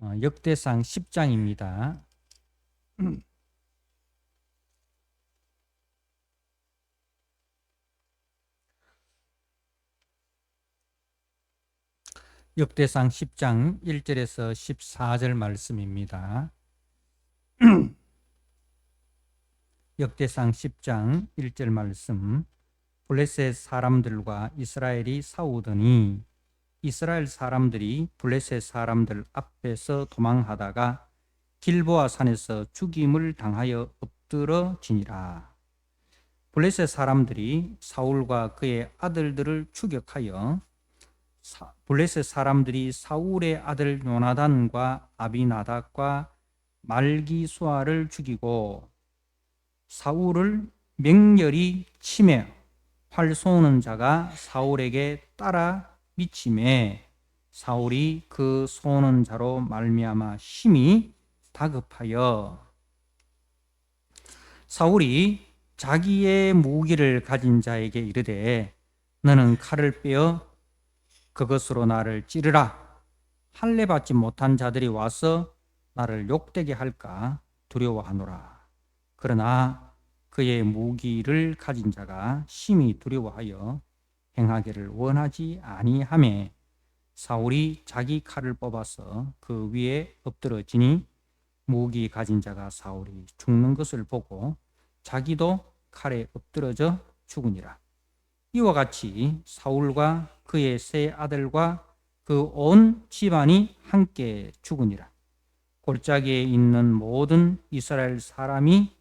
역대상 10장입니다. 역대상 10장 1절에서 14절 말씀입니다. 역대상 10장 1절 말씀. 블레셋 사람들과 이스라엘이 싸우더니 이스라엘 사람들이 블레셋 사람들 앞에서 도망하다가 길보아 산에서 죽임을 당하여 엎드러지니라. 블레셋 사람들이 사울과 그의 아들들을 추격하여 블레셋 사람들이 사울의 아들 요나단과 아비나답과 말기수아를 죽이고 사울을 맹렬히 치며 활 쏘는 자가 사울에게 따라 미치매 사울이 그 쏘는 자로 말미암아 심히 다급하여 사울이 자기의 무기를 가진 자에게 이르되 너는 칼을 빼어 그것으로 나를 찌르라. 할례 받지 못한 자들이 와서 나를 욕되게 할까 두려워하노라. 그러나 그의 무기를 가진 자가 심히 두려워하여 행하기를 원하지 아니하매 사울이 자기 칼을 뽑아서 그 위에 엎드러지니 무기 가진 자가 사울이 죽는 것을 보고 자기도 칼에 엎드러져 죽으니라. 이와 같이 사울과 그의 세 아들과 그 온 집안이 함께 죽으니라. 골짜기에 있는 모든 이스라엘 사람이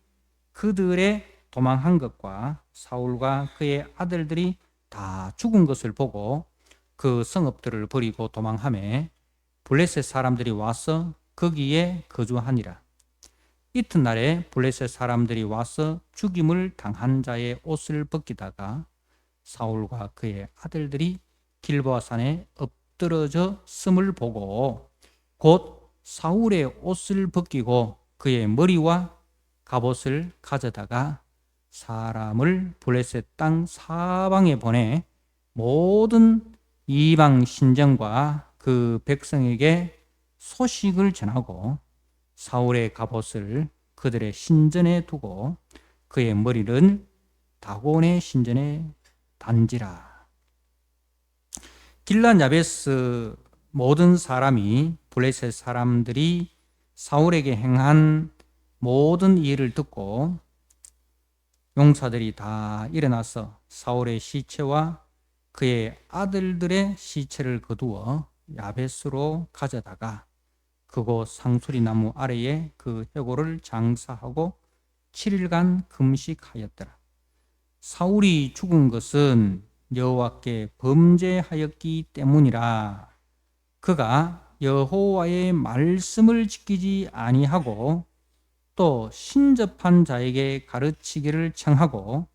그들의 도망한 것과 사울과 그의 아들들이 다 죽은 것을 보고 그 성읍들을 버리고 도망하매 블레셋 사람들이 와서 거기에 거주하니라. 이튿날에 블레셋 사람들이 와서 죽임을 당한 자의 옷을 벗기다가 사울과 그의 아들들이 길보아 산에 엎드러져 숨을 보고 곧 사울의 옷을 벗기고 그의 머리와 갑옷을 가져다가 사람을 블레셋 땅 사방에 보내 모든 이방 신정과 그 백성에게 소식을 전하고 사울의 갑옷을 그들의 신전에 두고 그의 머리를 다곤의 신전에 단지라. 길랏 야베스 모든 사람이 블레셋 사람들이 사울에게 행한 모든 일을 듣고 용사들이 다 일어나서 사울의 시체와 그의 아들들의 시체를 거두어 야베스로 가져다가 그곳 상수리 나무 아래에 그 해골을 장사하고 7일간 금식하였더라. 사울이 죽은 것은 여호와께 범죄하였기 때문이라. 그가 여호와의 말씀을 지키지 아니하고 또 신접한 자에게 가르치기를 청하고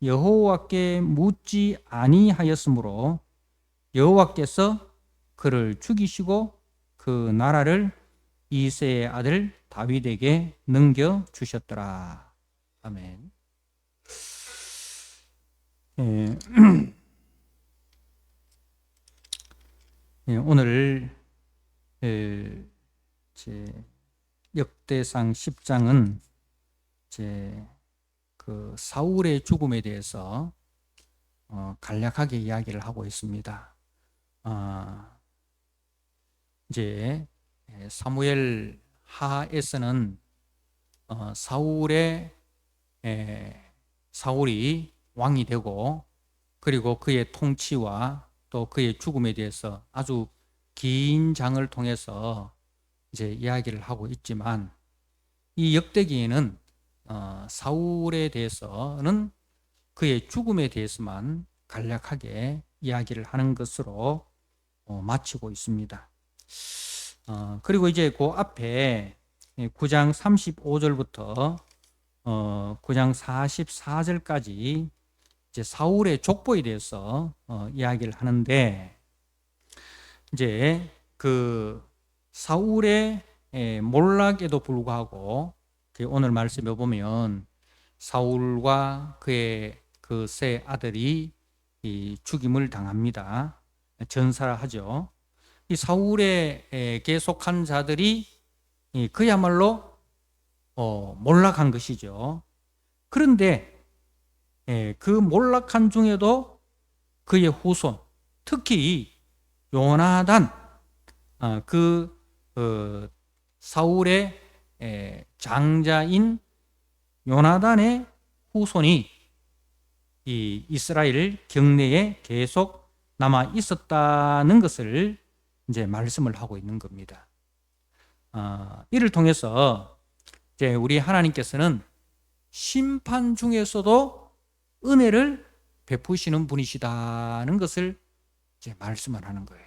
여호와께 묻지 아니하였으므로 여호와께서 그를 죽이시고 그 나라를 이새의 아들 다윗에게 넘겨주셨더라. 아멘. 오늘 역대상 10장은 그 사울의 죽음에 대해서 간략하게 이야기를 하고 있습니다. 이제 사무엘 하에서는 사울이 왕이 되고 그리고 그의 통치와 또 그의 죽음에 대해서 아주 긴 장을 통해서 이제 이야기를 하고 있지만 이 역대기에는 사울에 대해서는 그의 죽음에 대해서만 간략하게 이야기를 하는 것으로 마치고 있습니다. 그리고 이제 그 앞에 9장 35절부터 9장 44절까지 이제 사울의 족보에 대해서 이야기를 하는데 이제 그 사울의 몰락에도 불구하고 오늘 말씀에 보면 사울과 그의 그 세 아들이 죽임을 당합니다. 전사를 하죠. 이 사울에게 속한 자들이 그야말로 몰락한 것이죠. 그런데 그 몰락한 중에도 그의 후손, 특히 요나단, 사울의 장자인 요나단의 후손이 이 이스라엘 경내에 계속 남아 있었다는 것을 이제 말씀을 하고 있는 겁니다. 이를 통해서 이제 우리 하나님께서는 심판 중에서도 은혜를 베푸시는 분이시다는 것을 이제 말씀을 하는 거예요.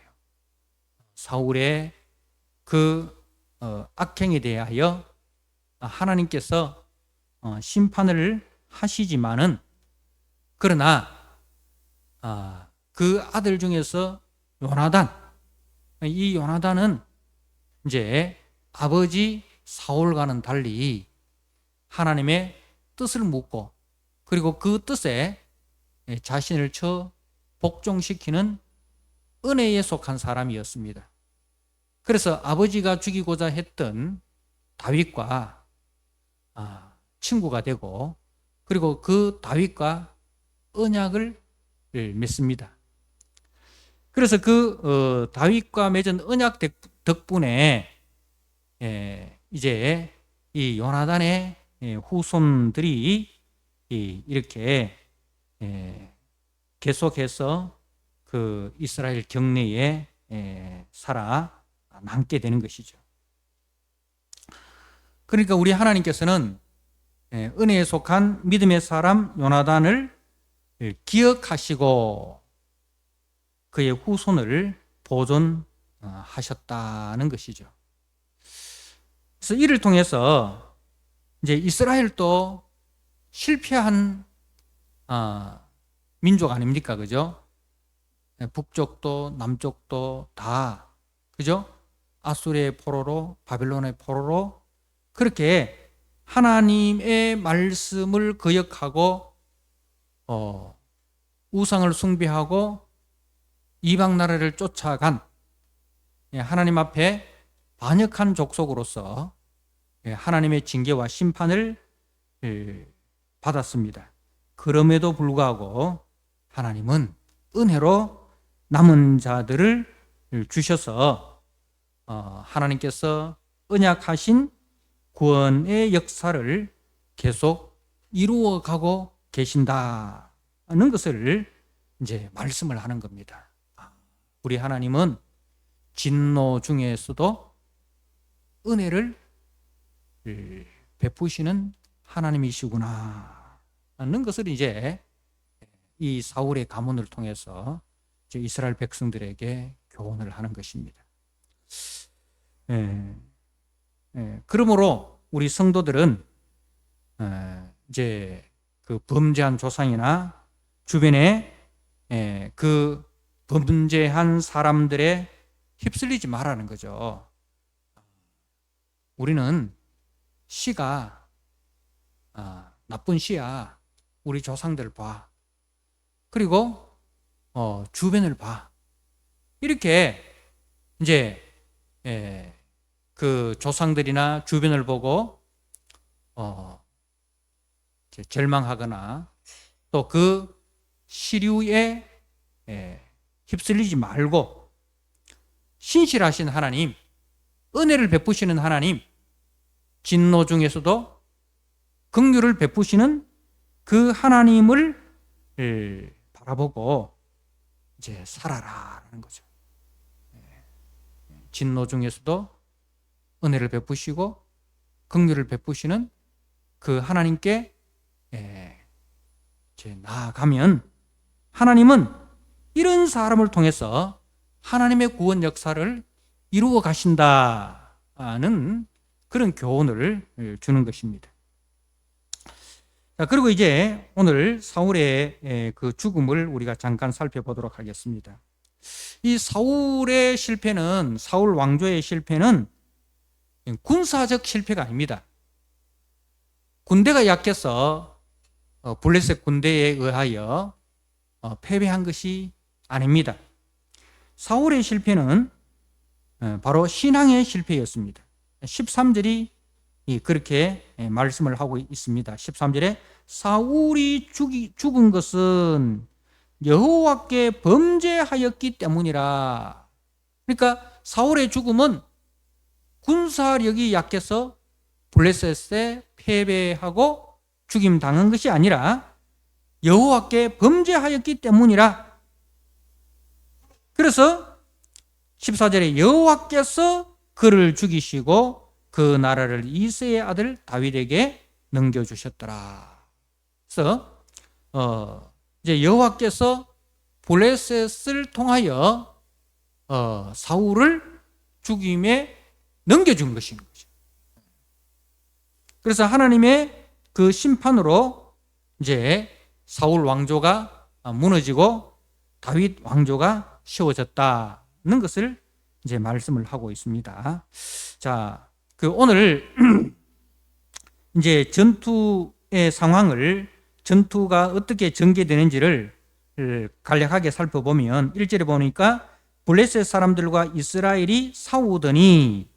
사울의 그 악행에 대하여 하나님께서 심판을 하시지만은, 그러나 그 아들 중에서 요나단, 이 요나단은 이제 아버지 사울과는 달리 하나님의 뜻을 묻고, 그리고 그 뜻에 자신을 처 복종시키는 은혜에 속한 사람이었습니다. 그래서 아버지가 죽이고자 했던 다윗과 친구가 되고, 그리고 그 다윗과 언약을 맺습니다. 그래서 그 다윗과 맺은 언약 덕분에 이제 이 요나단의 후손들이 이렇게 계속해서 그 이스라엘 경내에 살아 남게 되는 것이죠. 그러니까 우리 하나님께서는 은혜에 속한 믿음의 사람 요나단을 기억하시고 그의 후손을 보존하셨다는 것이죠. 그래서 이를 통해서 이제 이스라엘도 실패한 민족 아닙니까? 그죠? 북쪽도 남쪽도 다, 그죠? 아수르의 포로로, 바벨론의 포로로 그렇게 하나님의 말씀을 거역하고 우상을 숭배하고 이방 나라를 쫓아간 하나님 앞에 반역한 족속으로서 하나님의 징계와 심판을 받았습니다. 그럼에도 불구하고 하나님은 은혜로 남은 자들을 주셔서 하나님께서 언약하신 구원의 역사를 계속 이루어가고 계신다는 것을 이제 말씀을 하는 겁니다. 우리 하나님은 진노 중에서도 은혜를 베푸시는 하나님이시구나 하는 것을 이제 이 사울의 가문을 통해서 이제 이스라엘 백성들에게 교훈을 하는 것입니다. 그러므로 우리 성도들은 이제 그 범죄한 조상이나 주변에 그 범죄한 사람들에 휩쓸리지 말라는 거죠. 우리는 시가 나쁜 시야. 우리 조상들 봐. 그리고 주변을 봐. 이렇게 이제 그 조상들이나 주변을 보고 절망하거나 또 그 시류에 휩쓸리지 말고 신실하신 하나님, 은혜를 베푸시는 하나님, 진노 중에서도 긍휼을 베푸시는 그 하나님을 바라보고 이제 살아라라는 거죠. 진노 중에서도 은혜를 베푸시고 긍휼을 베푸시는 그 하나님께 이제 나아가면 하나님은 이런 사람을 통해서 하나님의 구원 역사를 이루어 가신다는 그런 교훈을 주는 것입니다. 자, 그리고 이제 오늘 사울의 그 죽음을 우리가 잠깐 살펴보도록 하겠습니다. 이 사울의 실패는, 사울 왕조의 실패는 군사적 실패가 아닙니다. 군대가 약해서 블레셋 군대에 의하여 패배한 것이 아닙니다. 사울의 실패는 바로 신앙의 실패였습니다. 13절이 그렇게 말씀을 하고 있습니다. 13절에 사울이 죽은 것은 여호와께 범죄하였기 때문이라. 그러니까 사울의 죽음은 군사력이 약해서 블레셋에 패배하고 죽임 당한 것이 아니라 여호와께 범죄하였기 때문이라. 그래서 14절에 여호와께서 그를 죽이시고 그 나라를 이새의 아들 다윗에게 넘겨주셨더라. 그래서 이제 여호와께서 블레셋을 통하여 사울을 죽임에 넘겨준 것인 거죠. 그래서 하나님의 그 심판으로 이제 사울 왕조가 무너지고 다윗 왕조가 세워졌다는 것을 이제 말씀을 하고 있습니다. 자, 오늘 이제 전투의 상황을, 전투가 어떻게 전개되는지를 간략하게 살펴보면 1절에 보니까 블레셋 사람들과 이스라엘이 싸우더니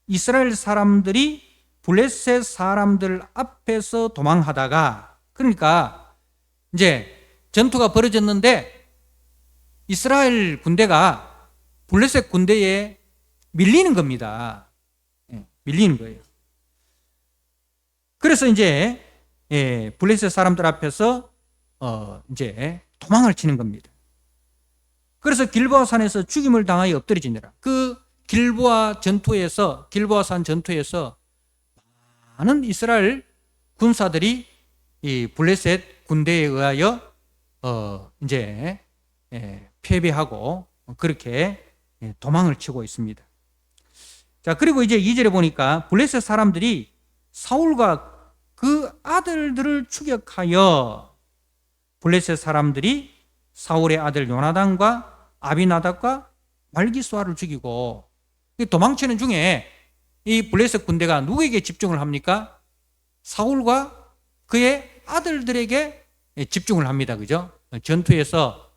이스라엘 사람들이 블레셋 사람들 앞에서 도망하다가, 그러니까 이제 전투가 벌어졌는데 이스라엘 군대가 블레셋 군대에 밀리는 겁니다. 밀리는 거예요. 그래서 이제 블레셋 사람들 앞에서 이제 도망을 치는 겁니다. 그래서 길보아 산에서 죽임을 당하여 엎드려지니라. 그 길보아 산 전투에서 많은 이스라엘 군사들이 이 블레셋 군대에 의하여 이제 패배하고 그렇게 도망을 치고 있습니다. 자, 그리고 이제 2절에 보니까 블레셋 사람들이 사울과 그 아들들을 추격하여 블레셋 사람들이 사울의 아들 요나단과 아비나답과 말기수아를 죽이고, 도망치는 중에 이 블레셋 군대가 누구에게 집중을 합니까? 사울과 그의 아들들에게 집중을 합니다. 그죠? 전투에서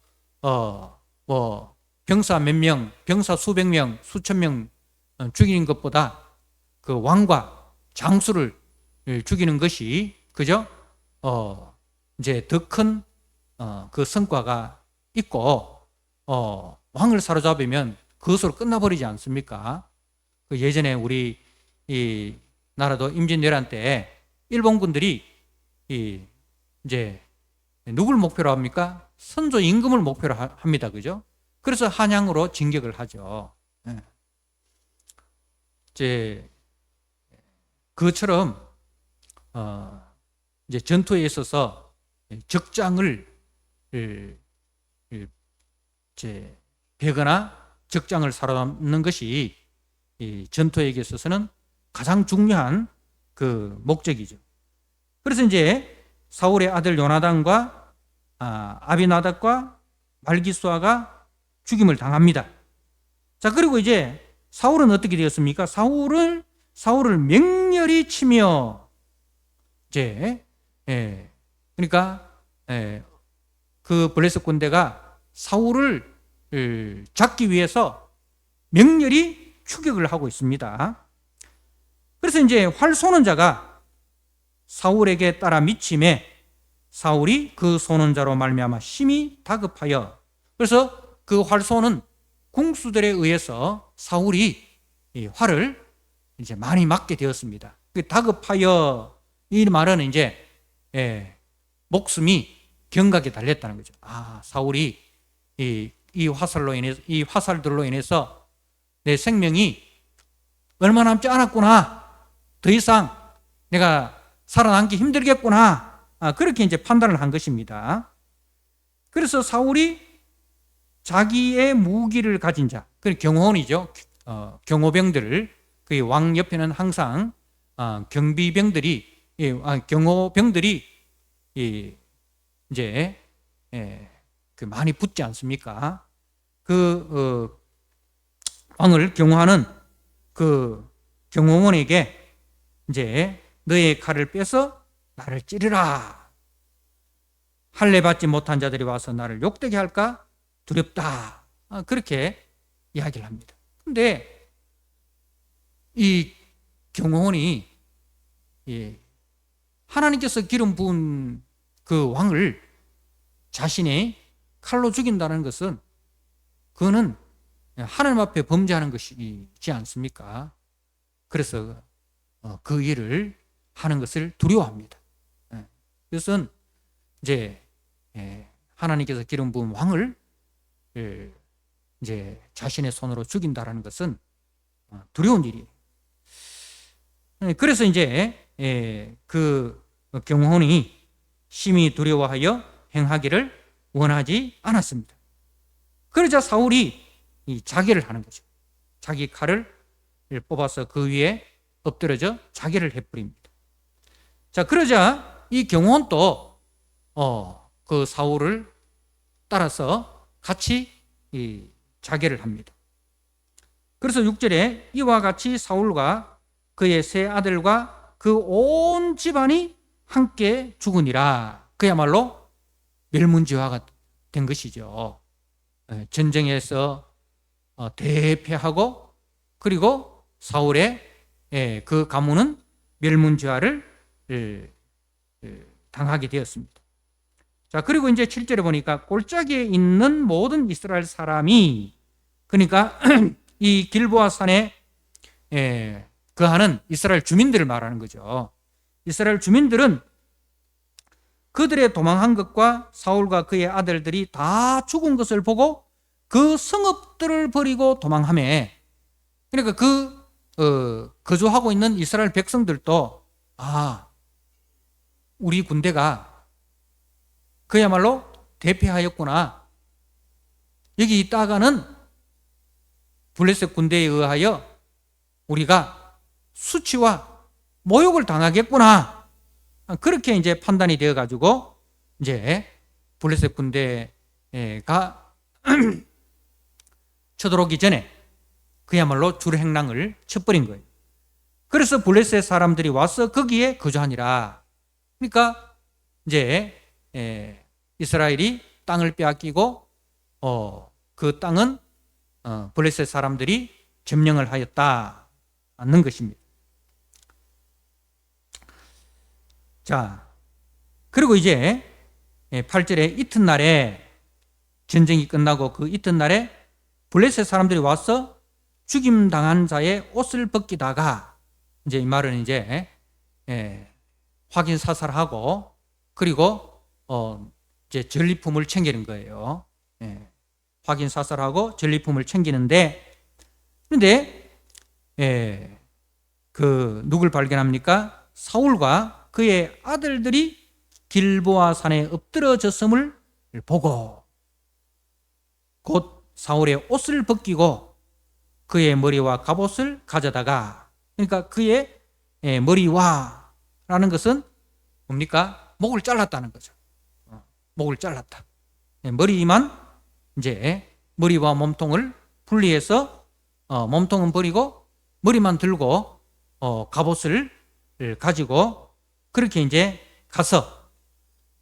병사 몇 명, 병사 수백 명, 수천 명 죽이는 것보다 그 왕과 장수를 죽이는 것이, 그죠? 이제 더 큰 그 성과가 있고, 왕을 사로잡으면 그것으로 끝나버리지 않습니까? 그 예전에 우리 이 나라도 임진왜란 때 일본군들이 이제 누굴 목표로 합니까? 선조 임금을 목표로 합니다. 그죠? 그래서 한양으로 진격을 하죠. 이제 그것처럼 이제 전투에 있어서 적장을 이제 베거나 적장을 사로잡는 것이 이 전투에 있어서는 가장 중요한 그 목적이죠. 그래서 이제 사울의 아들 요나단과 아비나답과 말기수아가 죽임을 당합니다. 자, 그리고 이제 사울은 어떻게 되었습니까? 사울을 맹렬히 치며 이제 그러니까 그 블레셋 군대가 사울을 잡기 위해서 맹렬히 추격을 하고 있습니다. 그래서 이제 활 쏘는 자가 사울에게 따라 미침에 사울이 그 쏘는 자로 말미암아 심히 다급하여, 그래서 그 활 쏘는 궁수들에 의해서 사울이 이 활을 이제 많이 맞게 되었습니다. 그 다급하여 이 말은 이제 목숨이 경각에 달렸다는 거죠. 사울이 이 화살들로 인해서 내 생명이 얼마 남지 않았구나. 더 이상 내가 살아남기 힘들겠구나. 그렇게 이제 판단을 한 것입니다. 그래서 사울이 자기의 무기를 가진 자, 그 경호원이죠. 경호병들을, 그 왕 옆에는 항상 경비병들이, 경호병들이 이제 그 많이 붙지 않습니까? 그 왕을 경호하는 그 경호원에게 이제 너의 칼을 빼서 나를 찌르라. 할례 받지 못한 자들이 와서 나를 욕되게 할까 두렵다. 그렇게 이야기를 합니다. 근데 이 경호원이 하나님께서 기름 부은 그 왕을 자신의 칼로 죽인다는 것은 그거는 하나님 앞에 범죄하는 것이지 않습니까? 그래서 그 일을 하는 것을 두려워합니다. 그것은 이제 하나님께서 기름 부은 왕을 이제 자신의 손으로 죽인다라는 것은 두려운 일이에요. 그래서 이제 그 경호원이 심히 두려워하여 행하기를 원하지 않았습니다. 그러자 사울이 이 자결을 하는 거죠. 자기 칼을 뽑아서 그 위에 엎드려져 자결을 해버립니다. 자, 그러자 이 경호원도 그 사울을 따라서 같이 이 자결을 합니다. 그래서 6절에 이와 같이 사울과 그의 세 아들과 그 온 집안이 함께 죽으니라. 그야말로 멸문지화가 된 것이죠. 전쟁에서 대패하고 그리고 사울의 그 가문은 멸문지화를 당하게 되었습니다. 자, 그리고 이제 7절에 보니까 골짜기에 있는 모든 이스라엘 사람이, 그러니까 이 길보아 산에 거하는 이스라엘 주민들을 말하는 거죠. 이스라엘 주민들은 그들의 도망한 것과 사울과 그의 아들들이 다 죽은 것을 보고 그 성읍들을 버리고 도망하며, 그러니까 거주하고 있는 이스라엘 백성들도 우리 군대가 그야말로 대패하였구나. 여기 있다가는 블레셋 군대에 의하여 우리가 수치와 모욕을 당하겠구나. 그렇게 이제 판단이 되어 가지고 이제 블레셋 군대가 쳐들어오기 전에 그야말로 줄행랑을 쳐버린 거예요. 그래서 블레셋 사람들이 와서 거기에 거주하니라. 그러니까 이제 이스라엘이 땅을 빼앗기고 그 땅은 블레셋 사람들이 점령을 하였다는 것입니다. 자, 그리고 이제 8절에 이튿날에 전쟁이 끝나고 그 이튿날에 블레셋 사람들이 와서 죽임당한 자의 옷을 벗기다가, 이제 이 말은 이제 확인 사살하고 그리고 이제 전리품을 챙기는 거예요. 확인 사살하고 전리품을 챙기는데, 그런데 그 누굴 발견합니까? 사울과 그의 아들들이 길보아 산에 엎드러졌음을 보고 곧 사울의 옷을 벗기고 그의 머리와 갑옷을 가져다가, 그러니까 그의 머리와 라는 것은 뭡니까? 목을 잘랐다는 거죠. 목을 잘랐다. 머리만, 이제 머리와 몸통을 분리해서 몸통은 버리고 머리만 들고 갑옷을 가지고 그렇게 이제 가서,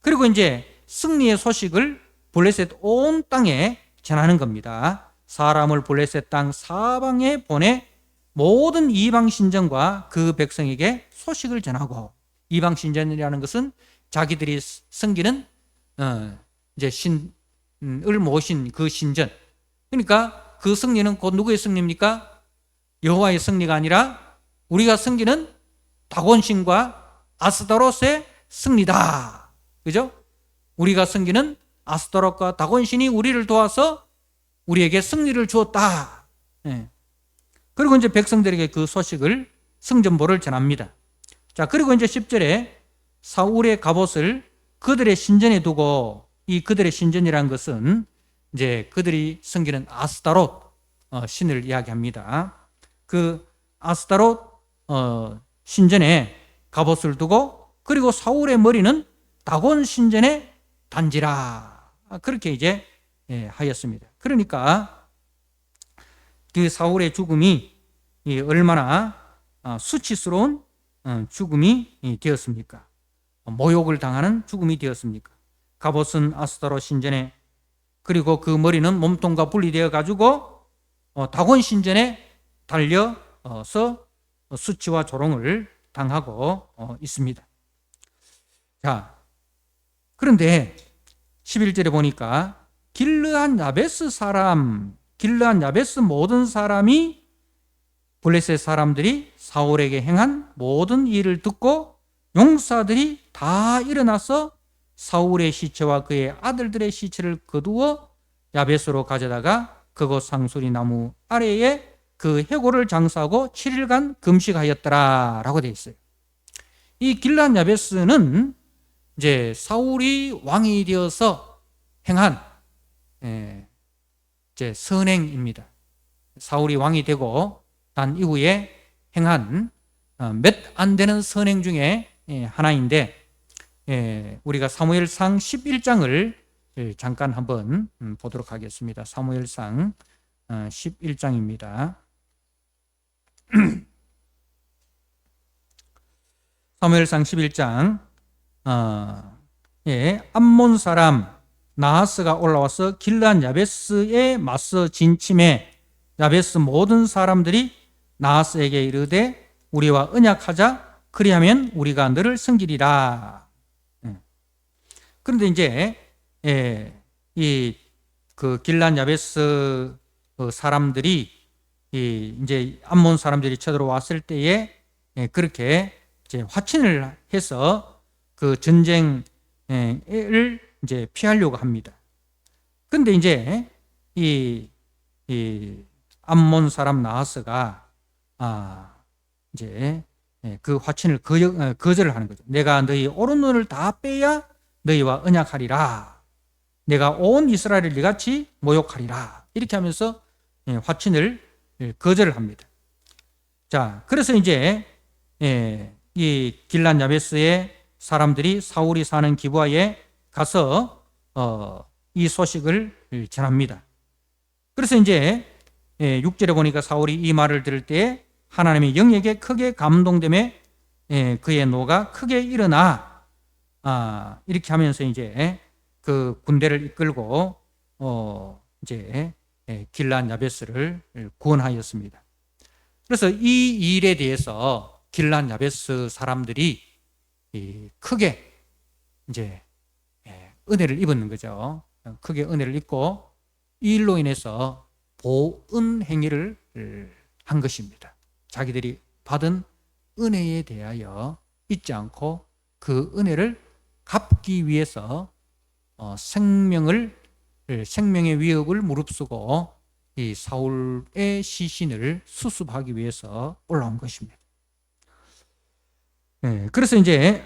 그리고 이제 승리의 소식을 블레셋 온 땅에 전하는 겁니다. 사람을 블레셋 땅 사방에 보내 모든 이방 신전과 그 백성에게 소식을 전하고, 이방 신전이라는 것은 자기들이 섬기는 이제 신을 모신 그 신전. 그러니까 그 승리는 곧 누구의 승리입니까? 여호와의 승리가 아니라 우리가 섬기는 다곤신과 아스타롯의 승리다. 그죠? 우리가 섬기는 아스타롯과 다곤신이 우리를 도와서 우리에게 승리를 주었다. 그리고 이제 백성들에게 그 소식을, 승전보를 전합니다. 자, 그리고 이제 10절에 사울의 갑옷을 그들의 신전에 두고, 이 그들의 신전이라는 것은 이제 그들이 섬기는 아스타롯 신을 이야기합니다. 그 아스타롯 신전에 갑옷을 두고, 그리고 사울의 머리는 다곤 신전에 단지라. 그렇게 이제 하였습니다. 그러니까 그 사울의 죽음이 얼마나 수치스러운 죽음이 되었습니까? 모욕을 당하는 죽음이 되었습니까? 갑옷은 아스타롯 신전에, 그리고 그 머리는 몸통과 분리되어 가지고 다곤 신전에 달려서 수치와 조롱을 당하고 있습니다. 자, 그런데 11절에 보니까 길르한 야베스 모든 사람이 블레셋 사람들이 사울에게 행한 모든 일을 듣고 용사들이 다 일어나서 사울의 시체와 그의 아들들의 시체를 거두어 야베스로 가져다가 그곳 상수리 나무 아래에 그 해골을 장사하고 7일간 금식하였더라 라고 되어 있어요. 이 길르한 야베스는 이제 사울이 왕이 되어서 행한 이제 선행입니다. 사울이 왕이 되고 난 이후에 행한 몇 안 되는 선행 중에 하나인데, 우리가 사무엘상 11장을 잠깐 한번 보도록 하겠습니다. 사무엘상 11장입니다. 사무엘상 11장 암몬 사람 나하스가 올라와서 길르한 야베스에 맞서 진침해 야베스 모든 사람들이 나하스에게 이르되 우리와 언약하자, 그리하면 우리가 너를 섬기리라. 그런데 이제 이 그 길르한 야베스 사람들이 이제 암몬 사람들이 쳐들어왔을 때에 그렇게 이제 화친을 해서 그 전쟁을 이제 피하려고 합니다. 그런데 이제 이 암몬 사람 나하스가 이제 그 화친을 거절을 하는 거죠. 내가 너희 오른눈을 다 빼야 너희와 언약하리라. 내가 온 이스라엘을 이같이 모욕하리라. 이렇게 하면서 화친을 거절을 합니다. 자, 그래서 이제 이 길르한 야베스의 사람들이 사울이 사는 기브아에 가서 이 소식을 전합니다. 그래서 이제 6절에 보니까 사울이 이 말을 들을 때 하나님의 영에게 크게 감동됨에 그의 노가 크게 일어나 이렇게 하면서 이제 그 군대를 이끌고 이제 길르한 야베스를 구원하였습니다. 그래서 이 일에 대해서 길르한 야베스 사람들이 크게 이제 은혜를 입었는 거죠. 크게 은혜를 입고 이 일로 인해서 보은 행위를 한 것입니다. 자기들이 받은 은혜에 대하여 잊지 않고 그 은혜를 갚기 위해서 생명의 위협을 무릅쓰고 이 사울의 시신을 수습하기 위해서 올라온 것입니다. 그래서 이제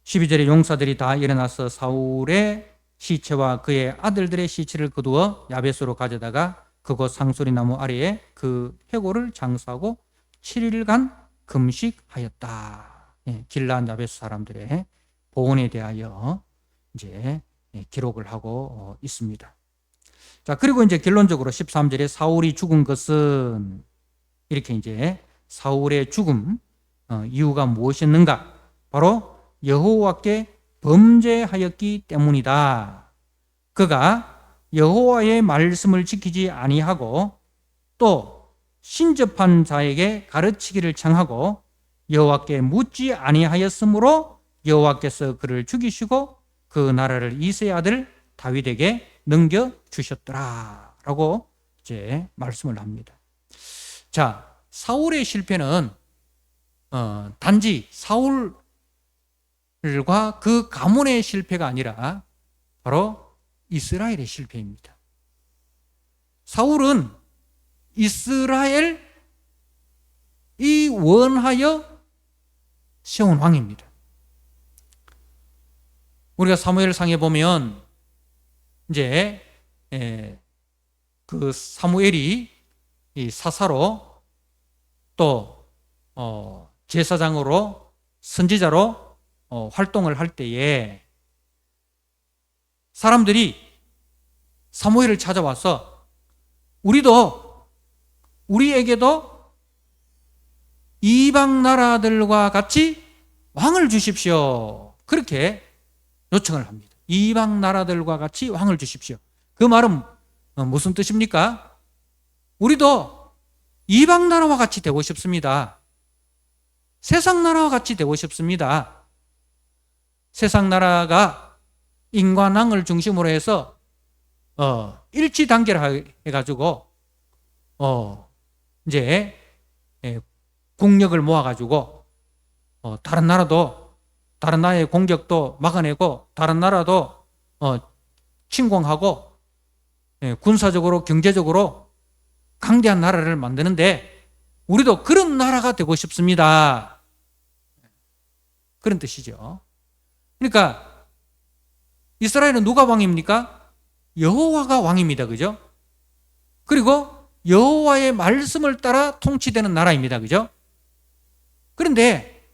12절에 용사들이 다 일어나서 사울의 시체와 그의 아들들의 시체를 거두어 야베스로 가져다가 그곳 상수리 나무 아래에 그 해골을 장사하고 7일간 금식하였다. 길르한 야베스 사람들의 보온에 대하여 이제 기록을 하고 있습니다. 자, 그리고 이제 결론적으로 13절에 사울이 죽은 것은 이렇게 이제 사울의 죽음 이유가 무엇이었는가? 바로 여호와께 범죄하였기 때문이다. 그가 여호와의 말씀을 지키지 아니하고 또 신접한 자에게 가르치기를 청하고 여호와께 묻지 아니하였으므로 여호와께서 그를 죽이시고 그 나라를 이새의 아들 다윗에게 넘겨주셨더라 라고 이제 말씀을 합니다. 자, 사울의 실패는 단지 사울과 그 가문의 실패가 아니라 바로 이스라엘의 실패입니다. 사울은 이스라엘이 원하여 세운 왕입니다. 우리가 사무엘상에 보면 이제 그 사무엘이 이 사사로 또 제사장으로 선지자로 활동을 할 때에 사람들이 사무엘을 찾아와서 우리에게도 이방 나라들과 같이 왕을 주십시오. 그렇게 요청을 합니다. 이방 나라들과 같이 왕을 주십시오. 그 말은 무슨 뜻입니까? 우리도 이방 나라와 같이 되고 싶습니다. 세상 나라와 같이 되고 싶습니다. 세상 나라가 인관왕을 중심으로 해서 일치단결 해가지고 이제 국력을 모아가지고 다른 나라의 공격도 막아내고 다른 나라도 침공하고 군사적으로 경제적으로 강대한 나라를 만드는데 우리도 그런 나라가 되고 싶습니다. 그런 뜻이죠. 그러니까 이스라엘은 누가 왕입니까? 여호와가 왕입니다. 그죠? 그리고 여호와의 말씀을 따라 통치되는 나라입니다. 그죠? 그런데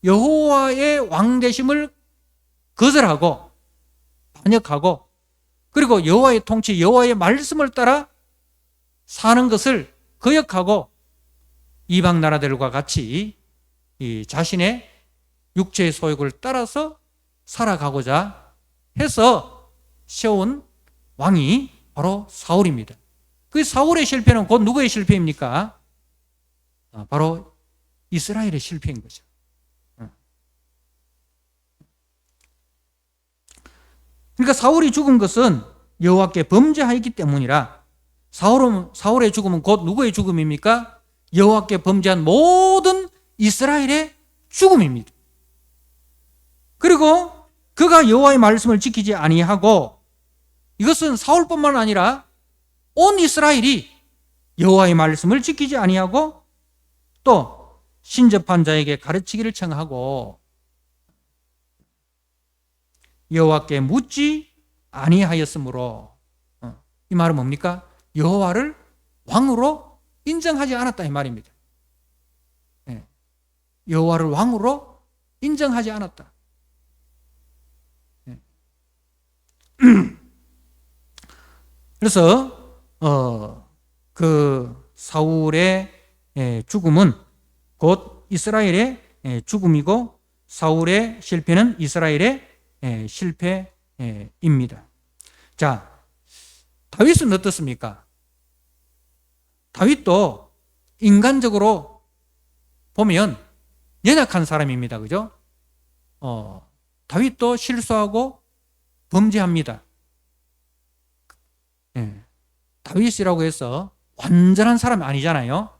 여호와의 왕되심을 거절하고 반역하고 그리고 여호와의 통치, 여호와의 말씀을 따라 사는 것을 거역하고 이방 나라들과 같이 이 자신의 육체의 소욕을 따라서 살아가고자 해서 세운 왕이 바로 사울입니다. 그 사울의 실패는 곧 누구의 실패입니까? 바로 이스라엘의 실패인 거죠. 그러니까 사울이 죽은 것은 여호와께 범죄하였기 때문이라 사울의 죽음은 곧 누구의 죽음입니까? 여호와께 범죄한 모든 이스라엘의 죽음입니다. 그리고 그가 여호와의 말씀을 지키지 아니하고 이것은 사울뿐만 아니라 온 이스라엘이 여호와의 말씀을 지키지 아니하고 또 신접한 자에게 가르치기를 청하고 여호와께 묻지 아니하였으므로 이 말은 뭡니까? 여호와를 왕으로 인정하지 않았다 이 말입니다. 여호와를 왕으로 인정하지 않았다. 그래서 그 사울의 죽음은 곧 이스라엘의 죽음이고 사울의 실패는 이스라엘의 실패입니다. 자, 다윗은 어떻습니까? 다윗도 인간적으로 보면 연약한 사람입니다. 그죠? 다윗도 실수하고 범죄합니다. 다윗이라고 해서 완전한 사람이 아니잖아요.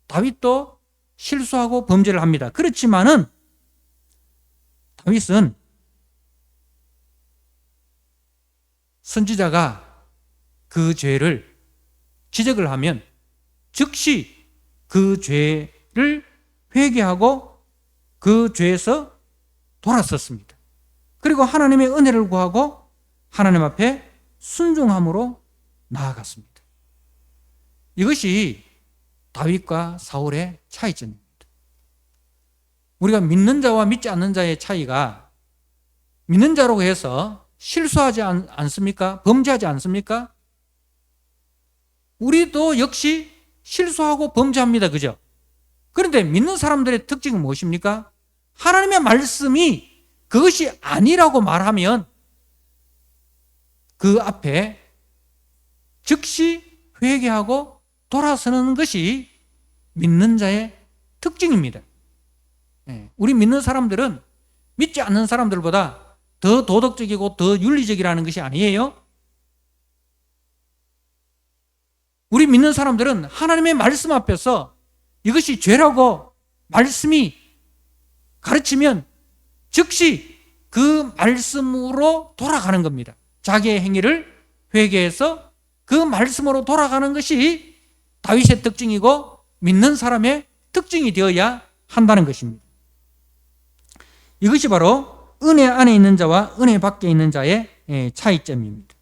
다윗도 실수하고 범죄를 합니다. 그렇지만은 다윗은 선지자가 그 죄를 지적을 하면 즉시 그 죄를 회개하고 그 죄에서 돌아섰습니다. 그리고 하나님의 은혜를 구하고 하나님 앞에 순종함으로 나아갔습니다. 이것이 다윗과 사울의 차이점입니다. 우리가 믿는 자와 믿지 않는 자의 차이가 믿는 자라고 해서 실수하지 않습니까? 범죄하지 않습니까? 우리도 역시 실수하고 범죄합니다. 그죠? 그런데 믿는 사람들의 특징은 무엇입니까? 하나님의 말씀이 그것이 아니라고 말하면 그 앞에 즉시 회개하고 돌아서는 것이 믿는 자의 특징입니다. 우리 믿는 사람들은 믿지 않는 사람들보다 더 도덕적이고 더 윤리적이라는 것이 아니에요. 우리 믿는 사람들은 하나님의 말씀 앞에서 이것이 죄라고 말씀이 가르치면 즉시 그 말씀으로 돌아가는 겁니다. 자기의 행위를 회개해서 그 말씀으로 돌아가는 것이 다윗의 특징이고 믿는 사람의 특징이 되어야 한다는 것입니다. 이것이 바로 은혜 안에 있는 자와 은혜 밖에 있는 자의 차이점입니다.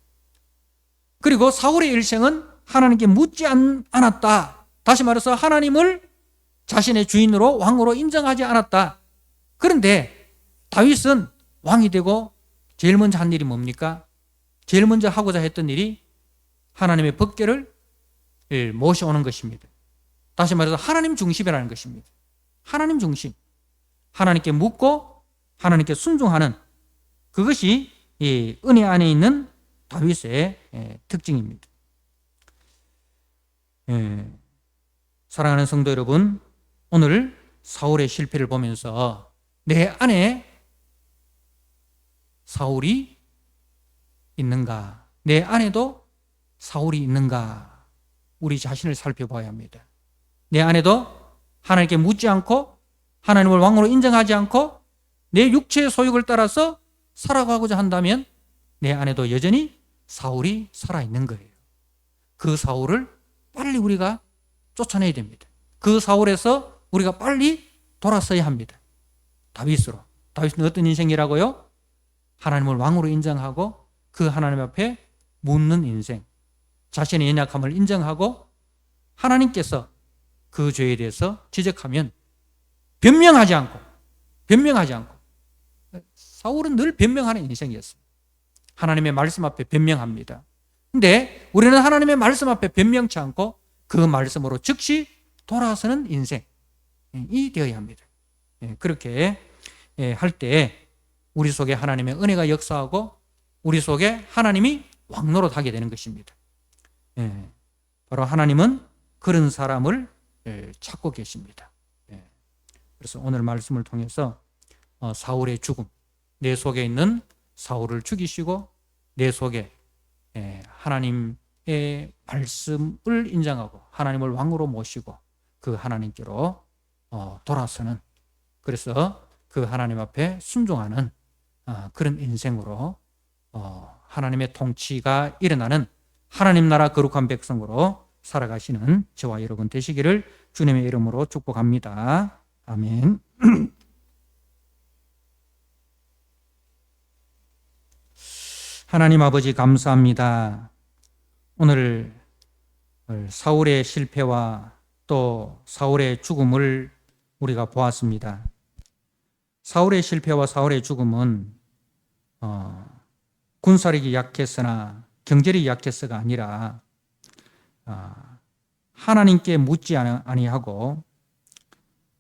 그리고 사울의 일생은 하나님께 묻지 않았다. 다시 말해서 하나님을 자신의 주인으로 왕으로 인정하지 않았다. 그런데 다윗은 왕이 되고 제일 먼저 한 일이 뭡니까? 제일 먼저 하고자 했던 일이 하나님의 법궤를 모셔오는 것입니다. 다시 말해서 하나님 중심이라는 것입니다. 하나님 중심. 하나님께 묻고 하나님께 순종하는 그것이 은혜 안에 있는 다윗의 특징입니다. 사랑하는 성도 여러분, 오늘 사울의 실패를 보면서 내 안에 사울이 있는가, 내 안에도 사울이 있는가, 우리 자신을 살펴봐야 합니다. 내 안에도 하나님께 묻지 않고 하나님을 왕으로 인정하지 않고 내 육체의 소욕을 따라서 살아가고자 한다면 내 안에도 여전히 사울이 살아있는 거예요. 그 사울을 빨리 우리가 쫓아내야 됩니다. 그 사울에서 우리가 빨리 돌아서야 합니다. 다윗은 어떤 인생이라고요? 하나님을 왕으로 인정하고 그 하나님 앞에 묻는 인생, 자신의 연약함을 인정하고 하나님께서 그 죄에 대해서 지적하면 변명하지 않고 사울은 늘 변명하는 인생이었어요. 하나님의 말씀 앞에 변명합니다. 근데 우리는 하나님의 말씀 앞에 변명치 않고 그 말씀으로 즉시 돌아서는 인생이 되어야 합니다. 그렇게 할 때 우리 속에 하나님의 은혜가 역사하고 우리 속에 하나님이 왕노릇하게 되는 것입니다. 바로 하나님은 그런 사람을 찾고 계십니다. 그래서 오늘 말씀을 통해서 사울의 죽음, 내 속에 있는 사울을 죽이시고 내 속에 하나님의 말씀을 인정하고 하나님을 왕으로 모시고 그 하나님께로 돌아서는, 그래서 그 하나님 앞에 순종하는 그런 인생으로 하나님의 통치가 일어나는 하나님 나라 거룩한 백성으로 살아가시는 저와 여러분 되시기를 주님의 이름으로 축복합니다. 아멘. 하나님 아버지 감사합니다. 오늘 사울의 실패와 또 사울의 죽음을 우리가 보았습니다. 사울의 실패와 사울의 죽음은 군사력이 약했으나 경제력이 약해서가 아니라 하나님께 묻지 아니하고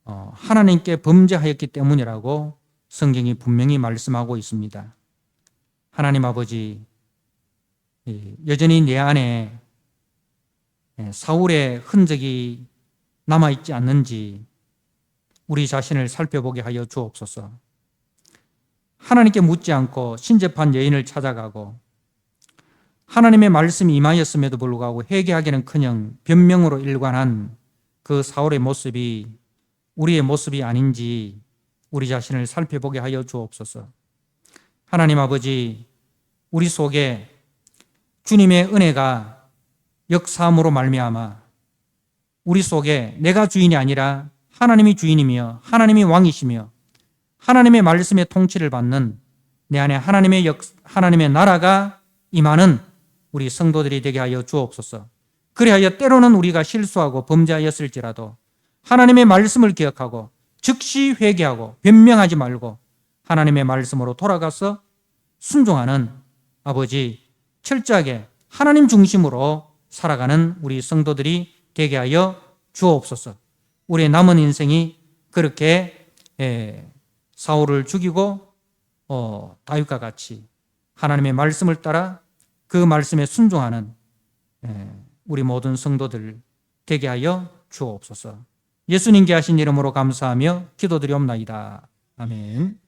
하나님께 범죄하였기 때문이라고 성경이 분명히 말씀하고 있습니다. 하나님 아버지, 여전히 내 안에 사울의 흔적이 남아있지 않는지 우리 자신을 살펴보게 하여 주옵소서. 하나님께 묻지 않고 신접한 여인을 찾아가고 하나님의 말씀이 임하였음에도 불구하고 회개하기는커녕 변명으로 일관한 그 사울의 모습이 우리의 모습이 아닌지 우리 자신을 살펴보게 하여 주옵소서. 하나님 아버지, 우리 속에 주님의 은혜가 역사함으로 말미암아 우리 속에 내가 주인이 아니라 하나님이 주인이며 하나님이 왕이시며 하나님의 말씀의 통치를 받는 내 안에 하나님의 나라가 임하는 우리 성도들이 되게 하여 주옵소서. 그리하여 때로는 우리가 실수하고 범죄하였을지라도 하나님의 말씀을 기억하고 즉시 회개하고 변명하지 말고 하나님의 말씀으로 돌아가서 순종하는 아버지, 철저하게 하나님 중심으로 살아가는 우리 성도들이 되게 하여 주옵소서. 우리의 남은 인생이 그렇게 사울을 죽이고 다윗과 같이 하나님의 말씀을 따라 그 말씀에 순종하는 우리 모든 성도들 되게 하여 주옵소서. 예수님께 하신 이름으로 감사하며 기도드리옵나이다. 아멘.